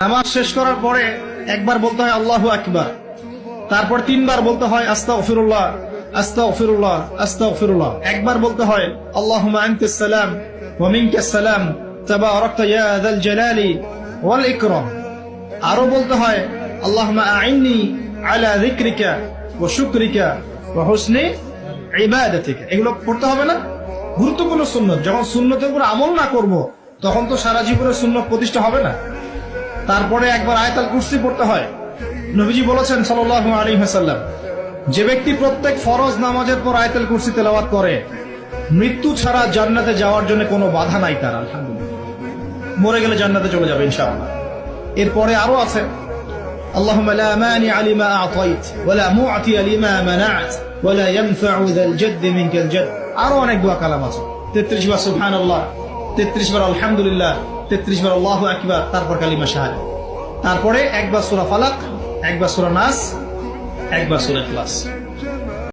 নামাজ শেষ করার পরে একবার বলতে হয় আল্লাহু আকবার, তারপর তিনবার বলতে হয় আস্তাগফিরুল্লাহ আস্তাগফিরুল্লাহ আস্তাগফিরুল্লাহ। একবার বলতে হয় আল্লাহুম্মা আনতাস সালাম ওয়া মিনকাস সালাম তাবারাকতা ইয়া যাল জালালি ওয়াল ইকরাম। আরো বলতে হয় আল্লাহুম্মা আইন্নি আলা যিকরিকা ওয়া শুকরিকা ওয়া হুসনি ইবাদাতিকা। এগুলো পড়তে হবে না? গুরুত্বপূর্ণ সুন্নত। যখন সুন্নতের উপর আমল না করব তখন তো সারা জীবনের সুন্নত প্রতিষ্ঠা হবে না। তারপরে একবার আয়াতুল কুরসি পড়তে হয়। নবীজি বলেছেন সাল্লাল্লাহু আলাইহি ওয়াসাল্লাম, যে ব্যক্তি প্রত্যেক ফরজ নামাজের পর আয়াতুল কুরসি তেলাওয়াত করে মৃত্যু ছাড়া জান্নাতে যাওয়ার জন্য কোনো বাধা নাই তার। আলহামদুলিল্লাহ, মরে গেলে জান্নাতে চলে যাবে ইনশাআল্লাহ। এরপরে আরো আছে আল্লাহুম্মা লা মানিআ লিমা আ'তাইত ওয়া লা মু'তিয়া লিমা মানা'ত ওয়া লা ইয়ানফা'ু যাল জাদ্দি মিনকাল জাদ। আরো অনেক দোয়া কালাম আছে। 33 বার সুবহানাল্লাহ, 33 বার আলহামদুলিল্লাহ, 33 বার আল্লাহু আকবার, তারপর কালিমা শাহাদাত। তারপরে একবার সূরা ফালাক, একবার সূরা নাস, একবার সূরা ইখলাস।